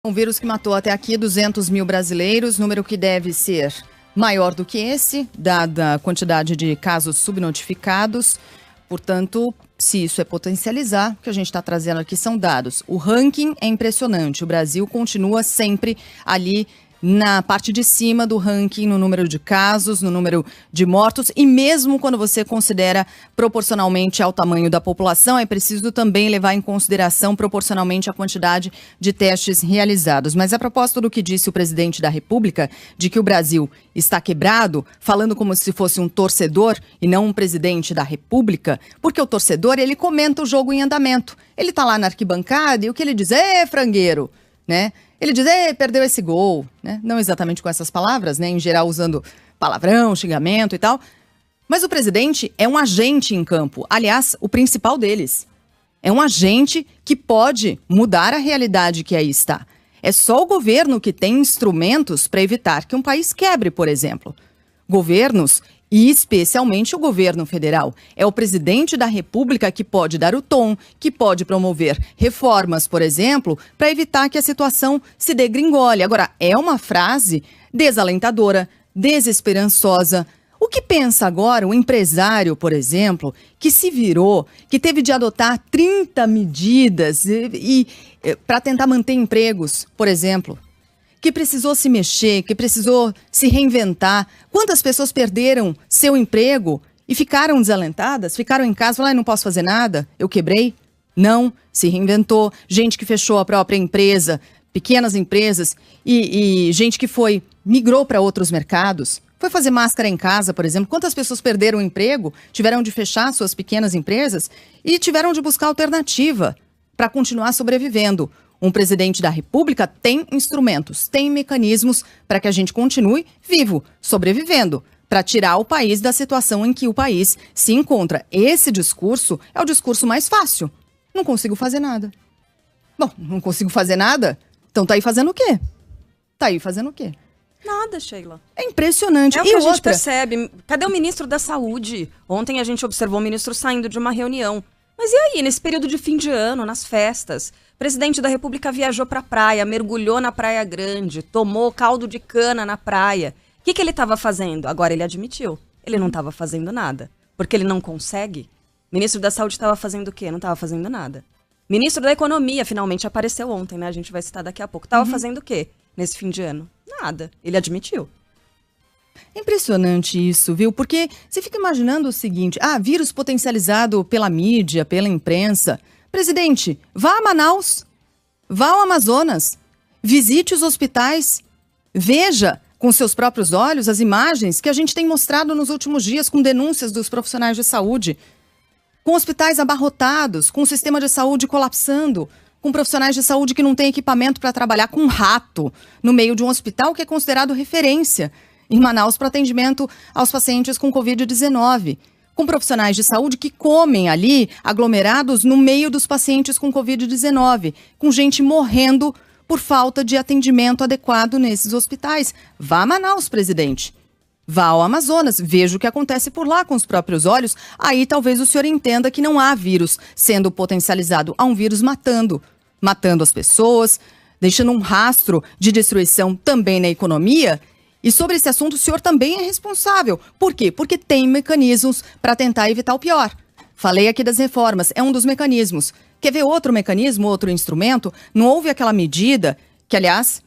Um vírus que matou até aqui 200 mil brasileiros, número que deve ser maior do que esse, dada a quantidade de casos subnotificados. Portanto, se isso é potencializar, o que a gente está trazendo aqui são dados. O ranking é impressionante. O Brasil continua sempre ali na parte de cima do ranking, no número de casos, no número de mortos, e mesmo quando você considera proporcionalmente ao tamanho da população, é preciso também levar em consideração proporcionalmente a quantidade de testes realizados. Mas a propósito do que disse o presidente da República, de que o Brasil está quebrado, falando como se fosse um torcedor e não um presidente da República, porque o torcedor, ele comenta o jogo em andamento. Ele está lá na arquibancada e o que ele diz? Frangueiro, né? Ele diz, perdeu esse gol, né? Não exatamente com essas palavras, né? Em geral usando palavrão, xingamento e tal. Mas o presidente é um agente em campo. Aliás, o principal deles. É um agente que pode mudar a realidade que aí está. É só o governo que tem instrumentos para evitar que um país quebre, por exemplo. Governos, e especialmente o governo federal. É o presidente da República que pode dar o tom, que pode promover reformas, por exemplo, para evitar que a situação se degringole. Agora, é uma frase desalentadora, desesperançosa. O que pensa agora o empresário, por exemplo, que se virou, que teve de adotar 30 medidas para tentar manter empregos, por exemplo? Que precisou se mexer, que precisou se reinventar. Quantas pessoas perderam seu emprego e ficaram desalentadas, ficaram em casa, falaram, não posso fazer nada, eu quebrei? Não, se reinventou. Gente que fechou a própria empresa, pequenas empresas, e gente que migrou para outros mercados. Foi fazer máscara em casa, por exemplo. Quantas pessoas perderam o emprego, tiveram de fechar suas pequenas empresas e tiveram de buscar alternativa para continuar sobrevivendo? Um presidente da República tem instrumentos, tem mecanismos para que a gente continue vivo, sobrevivendo, para tirar o país da situação em que o país se encontra. Esse discurso é o discurso mais fácil. Não consigo fazer nada. Bom, não consigo fazer nada? Então tá aí fazendo o quê? Nada, Sheila. É impressionante. É o que a gente percebe. Cadê o ministro da Saúde? Ontem a gente observou o ministro saindo de uma reunião. Mas e aí, nesse período de fim de ano, nas festas? O presidente da República viajou pra praia, mergulhou na Praia Grande, tomou caldo de cana na praia. O que ele estava fazendo? Agora ele admitiu. Ele não estava fazendo nada. Porque ele não consegue. O ministro da Saúde estava fazendo o quê? Não estava fazendo nada. O ministro da Economia finalmente apareceu ontem, né? A gente vai citar daqui a pouco. Estava fazendo o quê nesse fim de ano? Nada. Ele admitiu. Impressionante isso, viu? Porque você fica imaginando o seguinte, vírus potencializado pela mídia, pela imprensa. Presidente, vá a Manaus, vá ao Amazonas, visite os hospitais, veja com seus próprios olhos as imagens que a gente tem mostrado nos últimos dias com denúncias dos profissionais de saúde, com hospitais abarrotados, com o sistema de saúde colapsando, com profissionais de saúde que não têm equipamento para trabalhar com um rato no meio de um hospital que é considerado referência em Manaus para atendimento aos pacientes com Covid-19, com profissionais de saúde que comem ali, aglomerados no meio dos pacientes com Covid-19, com gente morrendo por falta de atendimento adequado nesses hospitais. Vá a Manaus, presidente. Vá ao Amazonas, veja o que acontece por lá com os próprios olhos. Aí talvez o senhor entenda que não há vírus sendo potencializado, há um vírus matando as pessoas, deixando um rastro de destruição também na economia. E sobre esse assunto, o senhor também é responsável. Por quê? Porque tem mecanismos para tentar evitar o pior. Falei aqui das reformas, é um dos mecanismos. Quer ver outro mecanismo, outro instrumento? Não houve aquela medida, que aliás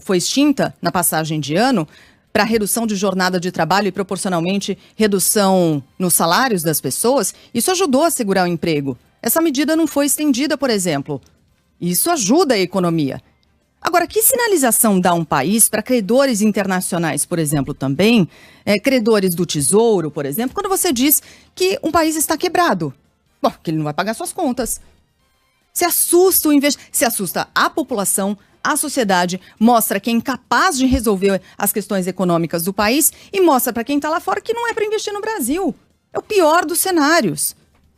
foi extinta na passagem de ano, para redução de jornada de trabalho e proporcionalmente redução nos salários das pessoas? Isso ajudou a segurar o emprego. Essa medida não foi estendida, por exemplo. Isso ajuda a economia. Agora, que sinalização dá um país para credores internacionais, por exemplo, também, credores do Tesouro, por exemplo, quando você diz que um país está quebrado? Bom, que ele não vai pagar suas contas. Se assusta a população, a sociedade, mostra que é incapaz de resolver as questões econômicas do país e mostra para quem está lá fora que não é para investir no Brasil. É o pior dos cenários.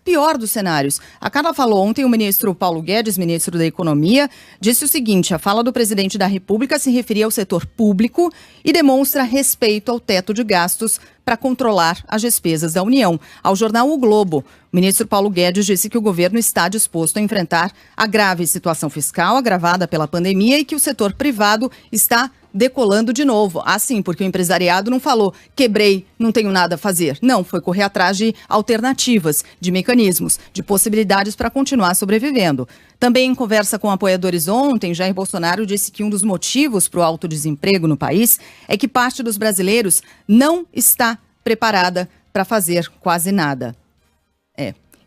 pior dos cenários. A Carla falou ontem, o ministro Paulo Guedes, ministro da Economia, disse o seguinte: a fala do presidente da República se referia ao setor público e demonstra respeito ao teto de gastos para controlar as despesas da União. Ao jornal O Globo, o ministro Paulo Guedes disse que o governo está disposto a enfrentar a grave situação fiscal agravada pela pandemia e que o setor privado está decolando de novo. Assim, porque o empresariado não falou, quebrei, não tenho nada a fazer. Não, foi correr atrás de alternativas, de mecanismos, de possibilidades para continuar sobrevivendo. Também em conversa com apoiadores ontem, Jair Bolsonaro disse que um dos motivos para o alto desemprego no país é que parte dos brasileiros não está preparada para fazer quase nada.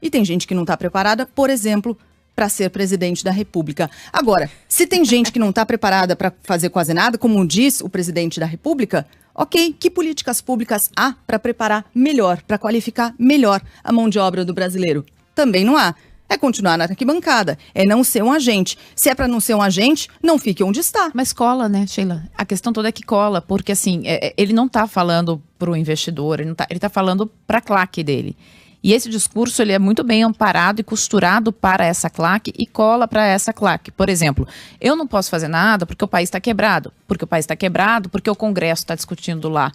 E tem gente que não está preparada, por exemplo, para ser presidente da República. Agora, se tem gente que não está preparada para fazer quase nada, como diz o presidente da República, ok, que políticas públicas há para preparar melhor, para qualificar melhor a mão de obra do brasileiro? Também não há. É continuar na arquibancada, é não ser um agente. Se é para não ser um agente, não fique onde está. Mas cola, né, Sheila? A questão toda é que cola, porque assim, ele não está falando para o investidor, ele está falando para a claque dele. E esse discurso ele é muito bem amparado e costurado para essa claque e cola para essa claque. Por exemplo, eu não posso fazer nada porque o país está quebrado. Porque o país está quebrado, porque o Congresso está discutindo lá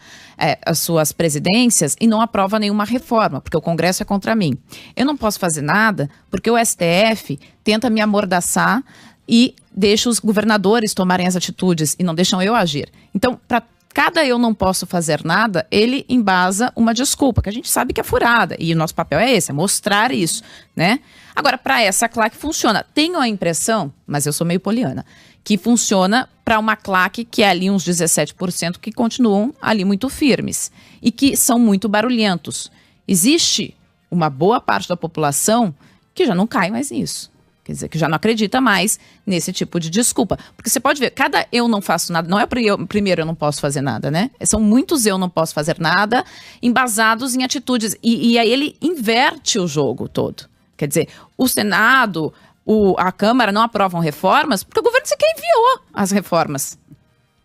as suas presidências e não aprova nenhuma reforma, porque o Congresso é contra mim. Eu não posso fazer nada porque o STF tenta me amordaçar e deixa os governadores tomarem as atitudes e não deixam eu agir. Então, para cada eu não posso fazer nada, ele embasa uma desculpa, que a gente sabe que é furada. E o nosso papel é esse, é mostrar isso, né? Agora, para essa claque funciona. Tenho a impressão, mas eu sou meio poliana, que funciona para uma claque que é ali uns 17% que continuam ali muito firmes e que são muito barulhentos. Existe uma boa parte da população que já não cai mais nisso. Quer dizer, que já não acredita mais nesse tipo de desculpa. Porque você pode ver, cada eu não faço nada, não é primeiro eu não posso fazer nada, né? São muitos eu não posso fazer nada, embasados em atitudes. E aí ele inverte o jogo todo. Quer dizer, o Senado, a Câmara não aprovam reformas porque o governo sequer enviou as reformas.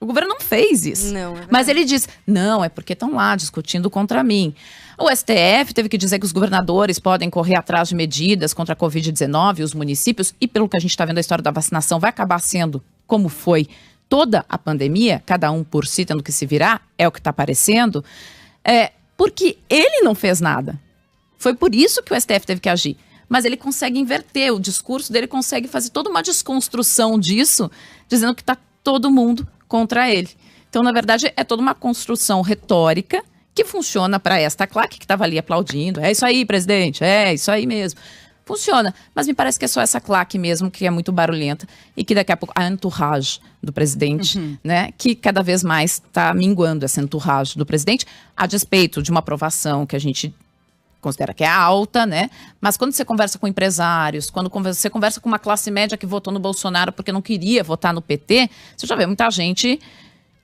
O governo não fez isso. Não, mas ele diz, não, é porque estão lá discutindo contra mim. O STF teve que dizer que os governadores podem correr atrás de medidas contra a Covid-19, os municípios, e pelo que a gente está vendo a história da vacinação, vai acabar sendo como foi toda a pandemia, cada um por si tendo que se virar, é o que está aparecendo, porque ele não fez nada. Foi por isso que o STF teve que agir. Mas ele consegue inverter, o discurso dele consegue fazer toda uma desconstrução disso, dizendo que está todo mundo contra ele. Então, na verdade, é toda uma construção retórica que funciona para esta claque que estava ali aplaudindo. É isso aí, presidente, é isso aí mesmo. Funciona, mas me parece que é só essa claque mesmo que é muito barulhenta e que daqui a pouco a entourage do presidente, né, que cada vez mais está minguando essa entourage do presidente, a despeito de uma aprovação que a gente considera que é alta, né? Mas quando você conversa com empresários, quando você conversa com uma classe média que votou no Bolsonaro porque não queria votar no PT, você já vê muita gente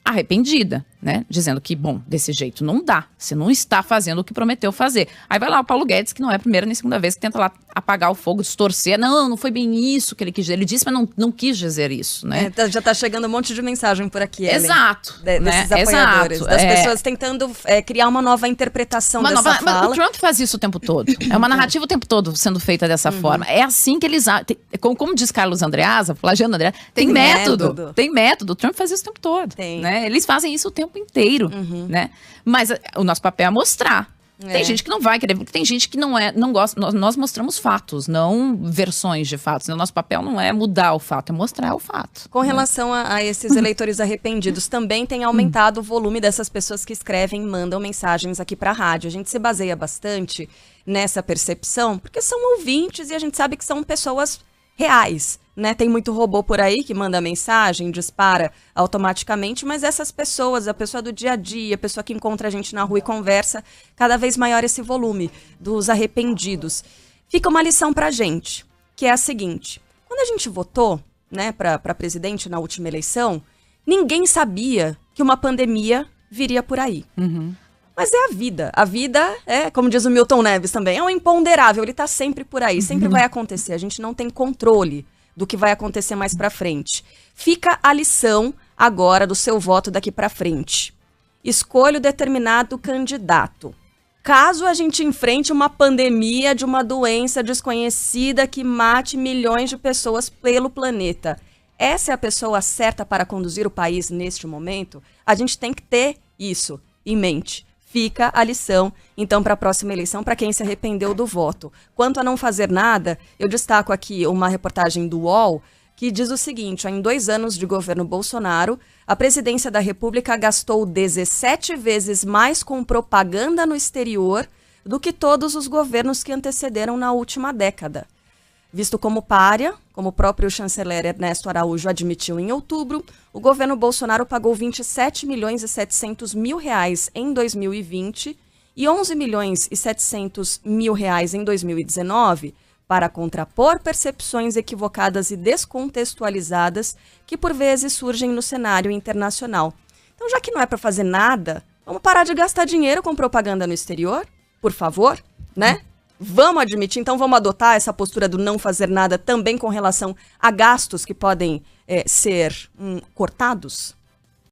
arrependida, né? Dizendo que, bom, desse jeito não dá. Você não está fazendo o que prometeu fazer. Aí vai lá o Paulo Guedes, que não é a primeira nem segunda vez que tenta lá apagar o fogo, distorcer. Não foi bem isso que ele quis dizer. Ele disse, mas não quis dizer isso, né? Já tá chegando um monte de mensagem por aqui, Ellen. Exato. Desses apoiadores. Das pessoas tentando criar uma nova interpretação dessa fala. Mas o Trump faz isso o tempo todo. É uma narrativa o tempo todo sendo feita dessa forma. É assim que eles... Como diz Carlos Andreasa, plagiando Andreasa, tem método. Tem método. O Trump faz isso o tempo todo. Né? Eles fazem isso o tempo inteiro. Né? Mas o nosso papel é mostrar. Tem gente que não vai querer, porque tem gente que não gosta. Nós mostramos fatos, não versões de fatos. O nosso papel não é mudar o fato, é mostrar o fato. Com relação a esses eleitores arrependidos, também tem aumentado o volume dessas pessoas que escrevem e mandam mensagens aqui para a rádio. A gente se baseia bastante nessa percepção, porque são ouvintes e a gente sabe que são pessoas reais, né? Tem muito robô por aí que manda mensagem, dispara automaticamente, mas essas pessoas, a pessoa do dia a dia, a pessoa que encontra a gente na rua e conversa, cada vez maior esse volume dos arrependidos. Fica uma lição pra gente, que é a seguinte: quando a gente votou, né, pra presidente na última eleição, ninguém sabia que uma pandemia viria por aí. Mas é a vida. A vida é, como diz o Milton Neves também, é um imponderável. Ele tá sempre por aí, sempre vai acontecer. A gente não tem controle do que vai acontecer mais pra frente. Fica a lição agora do seu voto daqui pra frente. Escolha o determinado candidato. caso a gente enfrente uma pandemia de uma doença desconhecida que mate milhões de pessoas pelo planeta. Essa é a pessoa certa para conduzir o país neste momento? A gente tem que ter isso em mente. Fica a lição, então, para a próxima eleição, para quem se arrependeu do voto. Quanto a não fazer nada, eu destaco aqui uma reportagem do UOL, que diz o seguinte: em 2 anos de governo Bolsonaro, a presidência da República gastou 17 vezes mais com propaganda no exterior do que todos os governos que antecederam na última década. Visto como pária, como o próprio chanceler Ernesto Araújo admitiu em outubro, o governo Bolsonaro pagou 27 milhões e 700 mil reais em 2020 e 11 milhões e 700 mil reais em 2019 para contrapor percepções equivocadas e descontextualizadas que por vezes surgem no cenário internacional. Então, já que não é para fazer nada, vamos parar de gastar dinheiro com propaganda no exterior? Por favor, né? Vamos admitir, então vamos adotar essa postura do não fazer nada também com relação a gastos que podem ser cortados?